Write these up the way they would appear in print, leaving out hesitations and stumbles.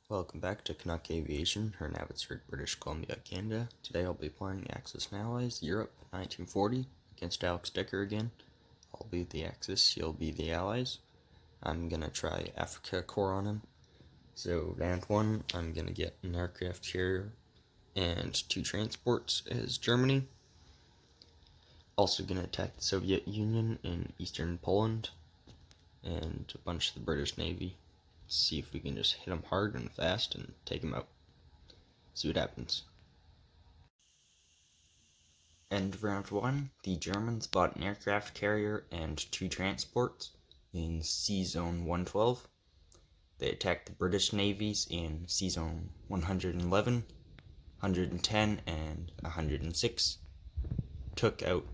Welcome back to Canuck Aviation, her Abbotsford, British Columbia, Canada. Today I'll be playing Axis&Allies, Europe, 1940, against Alex Decker again. I'll be the Axis, he'll be the Allies. I'm gonna try Africa Corps on him. So round 1, I'm gonna get an aircraft carrier and 2 transports as Germany. Also gonna attack the Soviet Union in eastern Poland and a bunch of the British Navy. See if we can just hit them hard and fast and take them out. See what happens. End of round 1, the Germans bought an aircraft carrier and 2 transports in Sea Zone 112. They attacked the British navies in Sea Zone 111, 110, and 106. Took out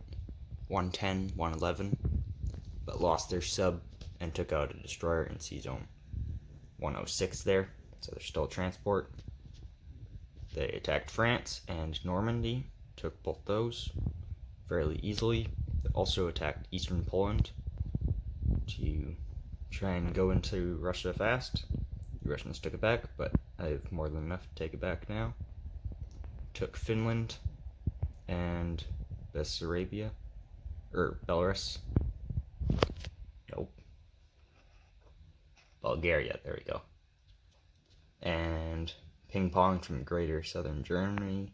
110, 111, but lost their sub and took out a destroyer in Sea Zone 106 there, so they're still a transport. They attacked France and Normandy, took both those fairly easily. They also attacked eastern Poland to try and go into Russia fast. The Russians took it back, but I have more than enough to take it back now. Took Finland and Bessarabia, or Belarus. Nope. Bulgaria, there we go. And ping-ponged from Greater Southern Germany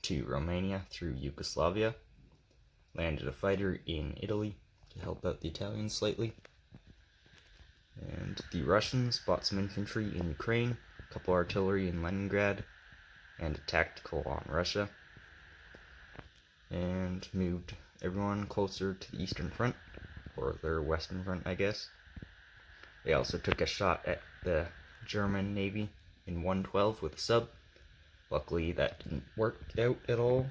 to Romania through Yugoslavia. Landed a fighter in Italy to help out the Italians slightly. And the Russians bought some infantry in Ukraine, a couple artillery in Leningrad, and a tactical on Russia. And moved everyone closer to the Eastern Front, or their Western Front, I guess. They also took a shot at the German Navy in 112 with a sub. Luckily, that didn't work out at all.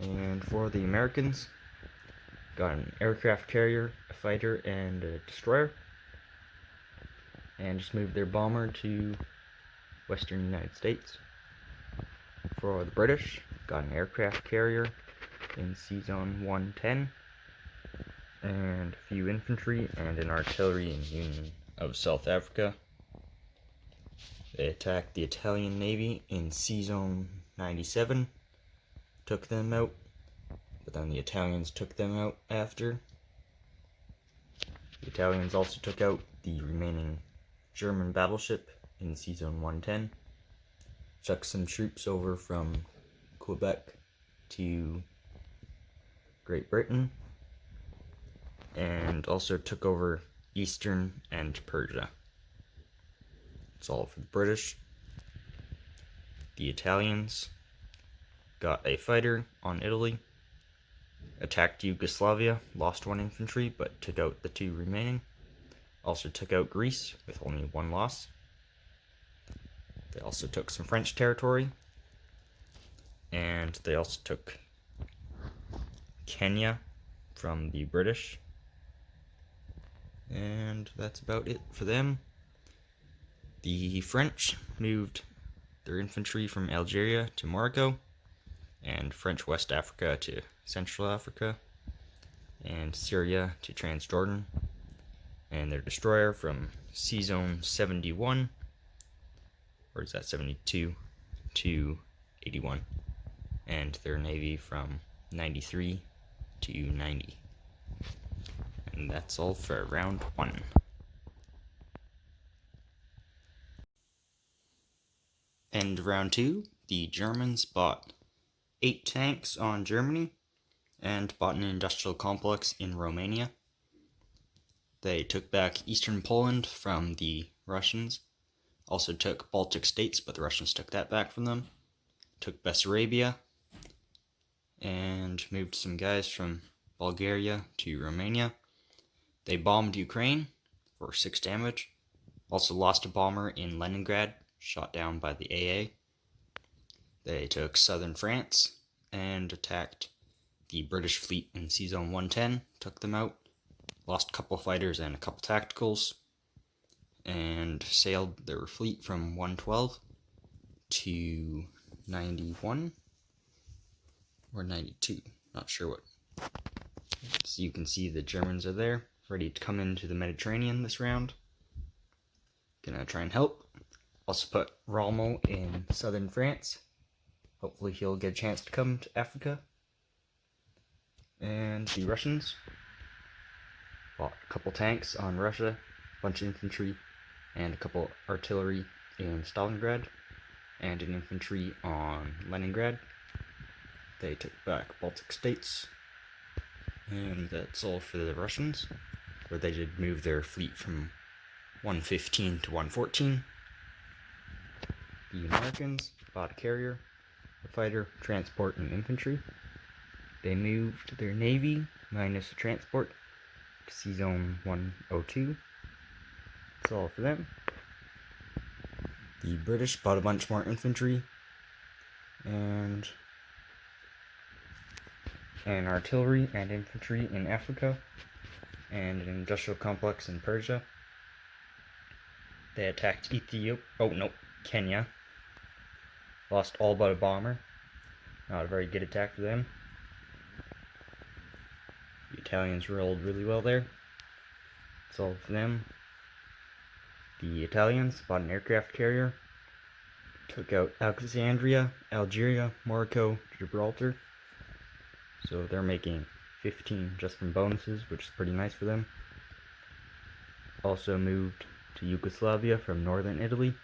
And for the Americans, got an aircraft carrier, a fighter, and a destroyer. And just moved their bomber to Western United States. For the British, got an aircraft carrier in Sea Zone 110. And a few infantry and an artillery in Union of South Africa. They attacked the Italian Navy in Sea Zone 97, took them out, but then the Italians took them out after. The Italians also took out the remaining German battleship in Sea Zone 110, chucked some troops over from Quebec to Great Britain, and also took over Eastern and Persia. That's all for the British. The Italians got a fighter on Italy, attacked Yugoslavia, lost 1 infantry, but took out the 2 remaining. Also took out Greece with only 1 loss. They also took some French territory, and they also took Kenya from the British. And that's about it for them. The French moved their infantry from Algeria to Morocco, and French West Africa to Central Africa, and Syria to Transjordan, and their destroyer from Sea Zone 71, or is that 72, to 81, and their navy from 93 to 90. And that's all for round 1. And round 2, the Germans bought 8 tanks on Germany and bought an industrial complex in Romania. They took back eastern Poland from the Russians, also took Baltic states, but the Russians took that back from them, took Bessarabia, and moved some guys from Bulgaria to Romania. They bombed Ukraine for 6 damage, also lost a bomber in Leningrad, shot down by the AA. They took southern France and attacked the British fleet in Sea Zone 110, took them out, lost a couple fighters and a couple tacticals, and sailed their fleet from 112 to 91 or 92, not sure what. So you can see the Germans are there, ready to come into the Mediterranean this round. Gonna try and help. Also put Rommel in southern France. Hopefully he'll get a chance to come to Africa. And the Russians. Bought a couple tanks on Russia, a bunch of infantry, and a couple artillery in Stalingrad, and an infantry on Leningrad. They took back Baltic states. And that's all for the Russians, where they did move their fleet from 115 to 114. The Americans bought a carrier, a fighter, transport, and infantry. They moved their navy, minus the transport, to Sea Zone 102. That's all for them. The British bought a bunch more infantry, and artillery and infantry in Africa, and an industrial complex in Persia. They attacked Kenya. Lost all but a bomber. Not a very good attack for them. The Italians rolled really well there. That's all for them. The Italians bought an aircraft carrier. Took out Alexandria, Algeria, Morocco, Gibraltar. So they're making 15 just from bonuses, which is pretty nice for them. Also moved to Yugoslavia from northern Italy,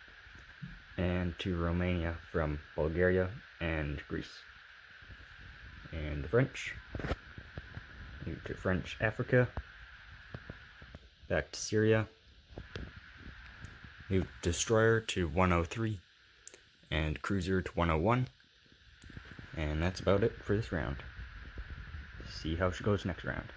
and to Romania from Bulgaria and Greece. And the French moved to French Africa, back to Syria, moved destroyer to 103, and cruiser to 101, and that's about it for this round. See how she goes next round.